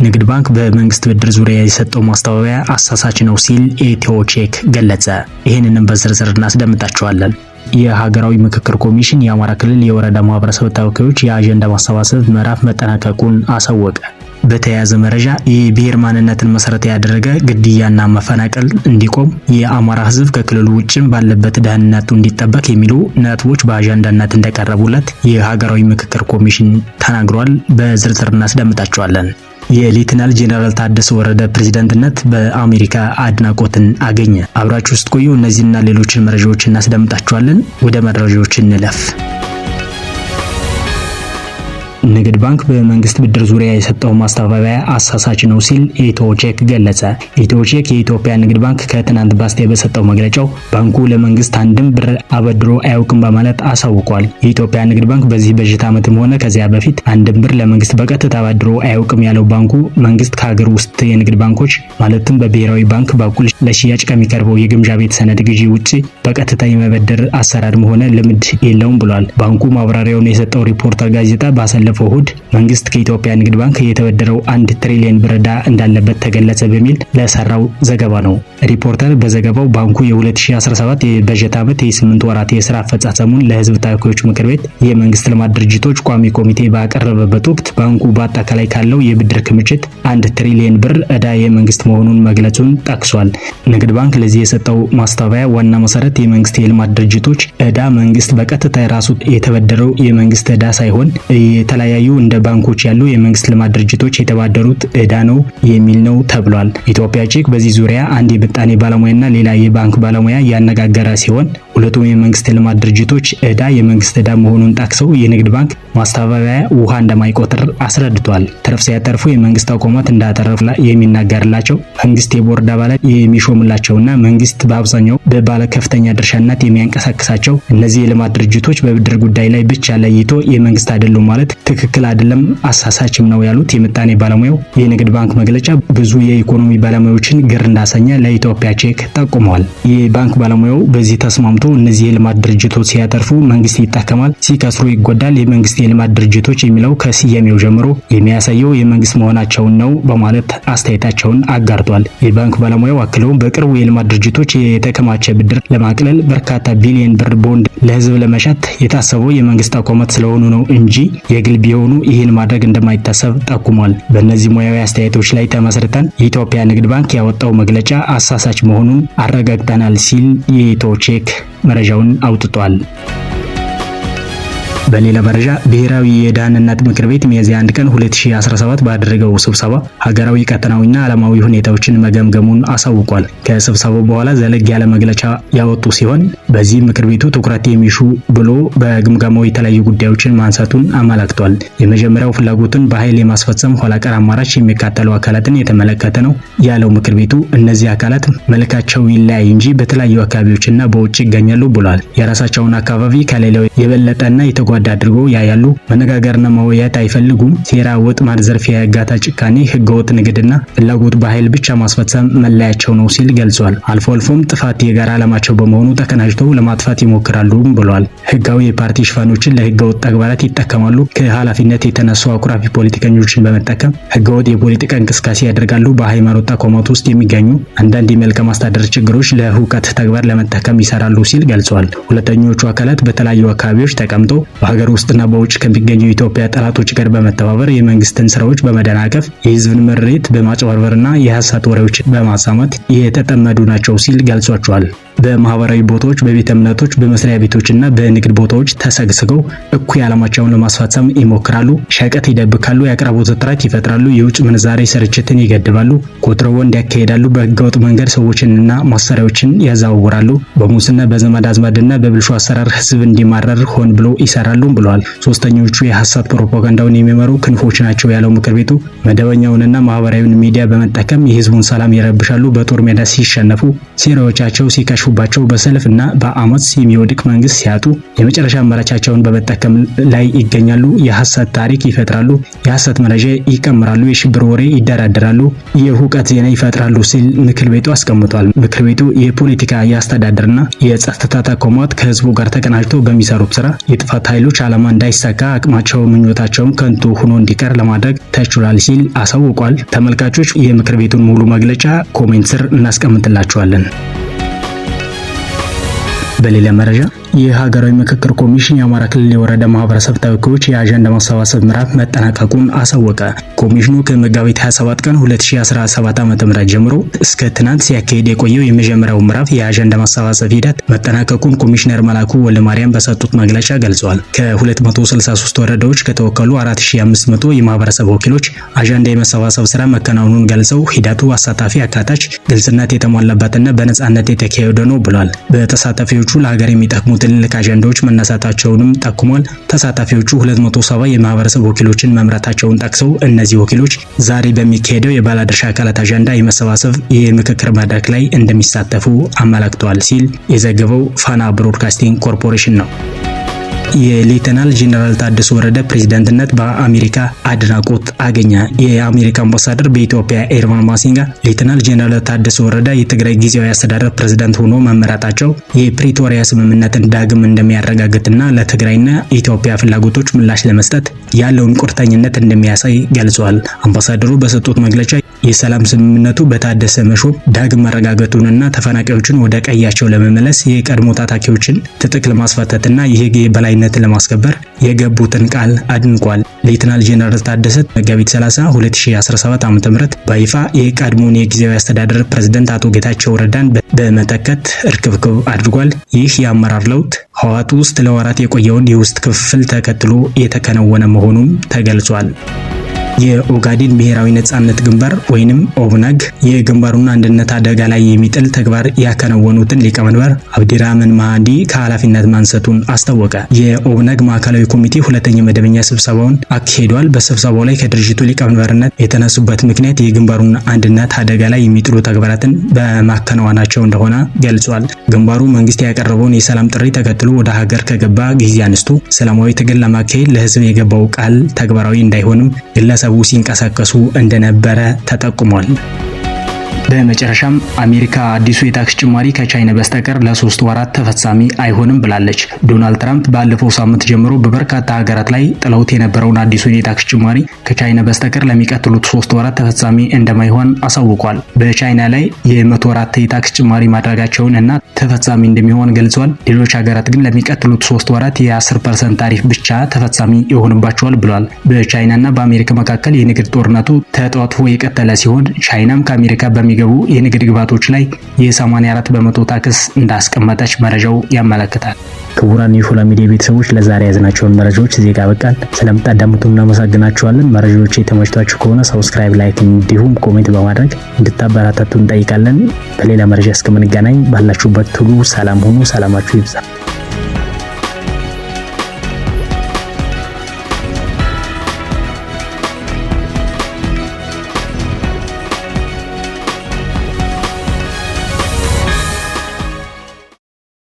ንግድ ባንክ በመንግስት ብድር ዙሪያ የሰጠው ማስተባበያ አሳሳች ነው ሲል ኢትዮ ቼክ ገለጸ። ይህንንም በዝርዝር እናስደምጣቸዋለን። የሀገራዊ ምክክር ኮሚሽን የአማራ ክልል የወረዳ ማህበረሰብ ተወካዮች የአጀንዳ ማሰባሰብ ምዕራፍ መጠናቀቁን አሳወቀ። በተያያዘ መረጃ የብሔር ማንነትን መሰረት ያደረገ ግድያና መፈናቀል እንዲቆም፣ የአማራ ህዝብ ከክልሉ ውጭም ባለበት ደህንነቱ እንዲጠበቅ የሚሉ ነጥቦች በአጀንዳነት እንደቀረቡለት የሀገራዊ ምክክር ኮሚሽን ተናግሯል። በዝርዝር እናስደምጣቸዋለን። የሌተናል ጄኔራል ታደሰ ወረደ ፕሬዝዳንትነት በአሜሪካ አድናቆትን አገኘ። አብራችሁ ውስጥ ቆዩ። እነዚህና ሌሎችን መረጃዎች እናስደምጣቸዋለን። ወደ መረጃዎች እንለፍ። ንግድ ባንክ በመንግስት ብድር ዙሪያ የሰጠው ማስተባበያ አሳሳች ነው ሲል ኢትዮ ቼክ ገለጸ። ኢትዮ ቼክ የኢትዮጵያ ንግድ ባንክ ከትናንት በስቲያ በሰጠው መግለጫው ባንኩ ለመንግስት አንድም ብር አበድሮ አያውቅም በማለት አሳውቋል። የኢትዮጵያ ንግድ ባንክ በዚህ በጀት ዓመትም ሆነ ከዚያ በፊት አንድም ብር ለመንግስት በቀጥታ አበድሮ አያውቅም ያለው ባንኩ መንግስት ከሀገር ውስጥ የንግድ ባንኮች ማለትም በብሔራዊ ባንክ በኩል ለሽያጭ ከሚቀርበው የግምጃ ቤት ሰነድ ግዢ ውጪ በቀጥታ የመበደር አሰራርም ሆነ ልምድ የለውም ብሏል። ባንኩ ማብራሪያውን የሰጠው ሪፖርተር ጋዜጣ ባለፈው እሁድ መንግስት ከኢትዮጵያ ንግድ ባንክ የተበደረው 1 ትሪሊዮን ብር ዕዳ እንዳለበት ተገለጸ በሚል ለሰራው ዘገባ ነው። ሪፖርተር በዘገባው ባንኩ የ2017 የበጀት ዓመት የ8 ወራት የስራ አፈጻጸሙን ለህዝብ ተወካዮች ምክር ቤት የመንግስት ልማት ድርጅቶች ቋሚ ኮሚቴ ባቀረበበት ወቅት ባንኩ በአጠቃላይ ካለው የብድር ክምችት 1 ትሪሊዮን ብር ዕዳ የመንግስት መሆኑን መግለጹን ጠቅሷል። ንግድ ባንክ ለዚህ የሰጠው ማስተባበያ ዋና መሰረት የመንግስት የልማት ድርጅቶች ዕዳ መንግስት በቀጥታ የራሱ የተበደረው የመንግስት ዕዳ ሳይሆን የተለያዩ እንደ ባንኮች ያሉ የመንግስት ልማት ድርጅቶች የተባደሩት ዕዳ ነው የሚል ነው ተብሏል። ኢትዮጵያ ቼክ በዚህ ዙሪያ አንድ የምጣኔ ባለሙያና ሌላ የባንክ ባለሙያ ያነጋገረ ሲሆን ሁለቱም የመንግስት ልማት ድርጅቶች ዕዳ የመንግስት ዕዳ መሆኑን ጠቅሰው የንግድ ባንክ ማስተባበያ ውሃ እንደማይቆጥር አስረድቷል። ትርፍ ሲያተርፉ የመንግስት ተቋማት እንዳተረፉ የሚናገርላቸው መንግስት የቦርድ አባላት የሚሾምላቸውና መንግስት በአብዛኛው በባለ ከፍተኛ ድርሻነት የሚያንቀሳቅሳቸው እነዚህ የልማት ድርጅቶች በብድር ጉዳይ ላይ ብቻ ለይቶ የመንግስት አይደሉም ማለት ትክክል አይደለም፣ አሳሳችም ነው ያሉት የምጣኔ ባለሙያው የንግድ ባንክ መግለጫ ብዙ የኢኮኖሚ ባለሙያዎችን ግር እንዳሰኘ ለኢትዮጵያ ቼክ ጠቁመዋል። የባንክ ባለሙያው በዚህ ተስማምቶ እነዚህ የልማት ድርጅቶች ሲያተርፉ መንግስት ይጠቀማል፣ ሲከስሩ ይጎዳል፣ የመንግስት የልማት ድርጅቶች የሚለው ከስያሜው ጀምሮ የሚያሳየው የመንግስት መሆናቸውን ነው በማለት አስተያየታቸውን አጋርቷል። የባንክ ባለሙያው አክለውም በቅርቡ የልማት ድርጅቶች የተከማቸ ብድር ለማቅለል በርካታ ቢሊዮን ብር ቦንድ ለህዝብ ለመሸጥ የታሰበው የመንግስት ተቋማት ስለሆኑ ነው እንጂ የግል ቢሆኑ ይህን ማድረግ እንደማይታሰብ ጠቁሟል። በእነዚህ ሙያዊ አስተያየቶች ላይ ተመስርተን የኢትዮጵያ ንግድ ባንክ ያወጣው መግለጫ አሳሳች መሆኑን አረጋግጠናል ሲል የኢትዮ ቼክ መረጃውን አውጥቷል። በሌላ መረጃ ብሔራዊ የደህንነት ምክር ቤት ሚያዝያ 1 ቀን 2017 ባደረገው ስብሰባ ሀገራዊ ቀጠናዊና ዓለማዊ ሁኔታዎችን መገምገሙን አሳውቋል። ከስብሰባው በኋላ ዘለግ ያለ መግለጫ ያወጡ ሲሆን በዚህ ምክር ቤቱ ትኩረት የሚሹ ብሎ በግምገማው የተለያዩ ጉዳዮችን ማንሳቱን አመላክቷል። የመጀመሪያው ፍላጎትን በኃይል የማስፈጸም ኋላ ቀር አማራጭ የሚካተሉ አካላትን የተመለከተ ነው ያለው ምክር ቤቱ እነዚህ አካላት መልካቸው ይለያይ እንጂ በተለያዩ አካባቢዎችና በውጭ ይገኛሉ ብሏል። የራሳቸውን አካባቢ ከሌላው የበለጠና የተጓ አድርጎ ያያሉ። መነጋገርና መወያየት አይፈልጉም። ሴራ፣ ወጥመድ፣ ዝርፊያ፣ እገታ፣ ጭካኔ፣ ህገወጥ ንግድና ፍላጎት በኃይል ብቻ ማስፈጸም መለያቸው ነው ሲል ገልጿል። አልፎ አልፎም ጥፋት የጋራ ዓላማቸው በመሆኑ ተቀናጅተው ለማጥፋት ይሞክራሉ ብሏል። ህጋዊ የፓርቲ ሽፋኖችን ለህገወጥ ተግባራት ይጠቀማሉ። ከኃላፊነት የተነሱ አኩራፊ ፖለቲከኞችን በመጠቀም ህገወጥ የፖለቲካ እንቅስቃሴ ያደርጋሉ። በሃይማኖት ተቋማት ውስጥ የሚገኙ አንዳንድ የመልካም አስተዳደር ችግሮች ለሁከት ተግባር ለመጠቀም ይሰራሉ ሲል ገልጿል። ሁለተኞቹ አካላት በተለያዩ አካባቢዎች ተቀምጠው በሀገር ውስጥና በውጭ ከሚገኙ የኢትዮጵያ ጠላቶች ጋር በመተባበር የመንግስትን ስራዎች በመደናቀፍ የህዝብን ምሬት በማጭበርበርና የሐሰት ወሬዎችን በማሳመት የተጠመዱ ናቸው ሲል ገልጿቸዋል። በማህበራዊ ቦታዎች፣ በቤተ እምነቶች፣ በመስሪያ ቤቶችና በንግድ ቦታዎች ተሰግስገው እኩይ ዓላማቸውን ለማስፈጸም ይሞክራሉ። ሸቀጥ ይደብቃሉ፣ የአቅርቦት እጥረት ይፈጥራሉ፣ የውጭ ምንዛሬ ስርጭትን ይገድባሉ፣ ኮንትሮባንድ ያካሂዳሉ፣ በህገወጥ መንገድ ሰዎችንና መሳሪያዎችን ያዘዋውራሉ፣ በሙስና በዘመድ አዝማድና በብልሹ አሰራር ህዝብ እንዲማረር ሆን ብሎ ይሰራሉ ብለዋል። ሶስተኞቹ የሐሰት ፕሮፓጋንዳውን የሚመሩ ክንፎች ናቸው ያለው ምክር ቤቱ መደበኛውንና ማህበራዊውን ሚዲያ በመጠቀም የህዝቡን ሰላም ይረብሻሉ፣ በጦር ሜዳ ሲሸነፉ፣ ሴራዎቻቸው ሲከሽፉባቸው፣ በሰልፍና በአመፅ የሚወድቅ መንግስት ሲያጡ የመጨረሻ አማራጫቸውን በመጠቀም ላይ ይገኛሉ፣ የሐሰት ታሪክ ይፈጥራሉ፣ የሐሰት መረጃ ይቀምራሉ፣ የሽብር ወሬ ይደራደራሉ፣ የሁከት ዜና ይፈጥራሉ ሲል ምክር ቤቱ አስቀምጧል። ምክር ቤቱ የፖለቲካ የአስተዳደርና የጸጥታ ተቋማት ከህዝቡ ጋር ተቀናጅተው በሚሰሩት ስራ የጥፋት ኃይሎች ዓላማ እንዳይሳካ አቅማቸው ምኞታቸውም ከንቱ ሆኖ እንዲቀር ለማድረግ ተችሏል ሲል አሳውቋል። ተመልካቾች የምክር ቤቱን ሙሉ መግለጫ ኮሜንት ስር እናስቀምጥላችኋለን። በሌላ መረጃ የሀገራዊ ምክክር ኮሚሽን የአማራ ክልል የወረዳ ማህበረሰብ ተወካዮች የአጀንዳ ማሰባሰብ ምዕራፍ መጠናቀቁን አሳወቀ። ኮሚሽኑ ከመጋቢት 27 ቀን 2017 ዓ.ም ጀምሮ እስከ ትናንት ሲያካሄድ የቆየው የመጀመሪያው ምዕራፍ የአጀንዳ ማሰባሰብ ሂደት መጠናቀቁን ኮሚሽነር መላኩ ወልደማርያም በሰጡት መግለጫ ገልጸዋል። ከ263 ወረዳዎች ከተወከሉ 4500 የማህበረሰብ ወኪሎች አጀንዳ የመሰባሰብ ስራ መከናወኑን ገልጸው ሂደቱ አሳታፊ፣ አካታች፣ ግልጽነት የተሟላበትና በነጻነት የተካሄደ ነው ብሏል። በተሳታፊዎቹ ለሀገር የሚጠቅሙ ትልልቅ አጀንዳዎች መነሳታቸውንም ጠቁሟል። ተሳታፊዎቹ 270 የማህበረሰብ ወኪሎችን መምረጣቸውን ጠቅሰው እነዚህ ወኪሎች ዛሬ በሚካሄደው የባለድርሻ አካላት አጀንዳ የመሰባሰብ የምክክር መድረክ ላይ እንደሚሳተፉ አመላክተዋል ሲል የዘገበው ፋና ብሮድካስቲንግ ኮርፖሬሽን ነው። የሌተናል ጄኔራል ታደሰ ወረደ ፕሬዝዳንትነት በአሜሪካ አድናቆት አገኘ። የአሜሪካ አምባሳደር በኢትዮጵያ ኤርቫን ማሲንጋ ሌተናል ጄኔራል ታደሰ ወረደ የትግራይ ጊዜያዊ አስተዳደር ፕሬዝዳንት ሆኖ መመረጣቸው የፕሪቶሪያ ስምምነትን ዳግም እንደሚያረጋግጥና ለትግራይና ኢትዮጵያ ፍላጎቶች ምላሽ ለመስጠት ያለውን ቁርጠኝነት እንደሚያሳይ ገልጸዋል። አምባሳደሩ በሰጡት መግለጫ የሰላም ስምምነቱ በታደሰ መሾም ዳግም መረጋገጡንና ተፈናቃዮችን ወደ ቀያቸው ለመመለስ የቀድሞ ታጣቂዎችን ትጥቅ ለማስፈታትና የህግ የበላይነትን ለማስከበር የገቡትን ቃል አድንቋል። ሌተናል ጄኔራል ታደሰ መጋቢት 30 2017 ዓ.ም በይፋ የቀድሞውን የጊዜያዊ አስተዳደር ፕሬዝዳንት አቶ ጌታቸው ረዳን በመተካት እርክብክብ አድርጓል። ይህ የአመራር ለውጥ ህወሓት ውስጥ ለወራት የቆየውን የውስጥ ክፍል ተከትሎ የተከናወነ መሆኑን ተገልጿል። የኦጋዴን ብሔራዊ ነጻነት ግንባር ወይንም ኦብነግ የግንባሩን አንድነት አደጋ ላይ የሚጥል ተግባር ያከናወኑትን ሊቀመንበር አብዲራህማን ማህዲ ከኃላፊነት ማንሳቱን አስታወቀ። የኦብነግ ማዕከላዊ ኮሚቴ ሁለተኛ መደበኛ ስብሰባውን አካሂዷል። በስብሰባው ላይ ከድርጅቱ ሊቀመንበርነት የተነሱበት ምክንያት የግንባሩን አንድነት አደጋ ላይ የሚጥሉ ተግባራትን በማከናወናቸው እንደሆነ ገልጿል። ግንባሩ መንግስት ያቀረበውን የሰላም ጥሪ ተከትሎ ወደ ሀገር ከገባ ጊዜ አንስቶ ሰላማዊ ትግል ለማካሄድ ለህዝብ የገባው ቃል ተግባራዊ እንዳይሆንም ግለሰቡ ሲንቀሳቀሱ እንደነበረ ተጠቁሟል። በመጨረሻም አሜሪካ አዲሱ የታክስ ጭማሪ ከቻይና በስተቀር ለ3 ወራት ተፈጻሚ አይሆንም ብላለች። ዶናልድ ትራምፕ ባለፈው ሳምንት ጀምሮ በበርካታ ሀገራት ላይ ጥለውት የነበረውን አዲሱን የታክስ ጭማሪ ከቻይና በስተቀር ለሚቀጥሉት 3 ወራት ተፈጻሚ እንደማይሆን አሳውቋል። በቻይና ላይ የ100 የታክስ ጭማሪ ማድረጋቸውን እና ተፈጻሚ እንደሚሆን ገልጿል። ሌሎች ሀገራት ግን ለሚቀጥሉት 3 ወራት የ10% ታሪፍ ብቻ ተፈጻሚ ይሆንባቸዋል ብሏል። በቻይናና በአሜሪካ መካከል የንግድ ጦርነቱ ተጧጥፎ የቀጠለ ሲሆን ቻይናም ከአሜሪካ በሚገቡ የንግድ ግብዓቶች ላይ የ84 በመቶ ታክስ እንዳስቀመጠች መረጃው ያመለክታል። ክቡራን የሾላ ሚዲያ ቤተሰቦች ለዛሬ ያዝናቸውን መረጃዎች እዚህ ጋር በቃል። ስለምታዳምጡ እናመሰግናችኋለን። መረጃዎች የተመችቷችሁ ከሆነ ሰብስክራይብ፣ ላይክ እንዲሁም ኮሜንት በማድረግ እንድታበረታቱ እንጠይቃለን። በሌላ መረጃ እስከምንገናኝ ባላችሁበት ሁሉ ሰላም ሁኑ። ሰላማችሁ ይብዛ።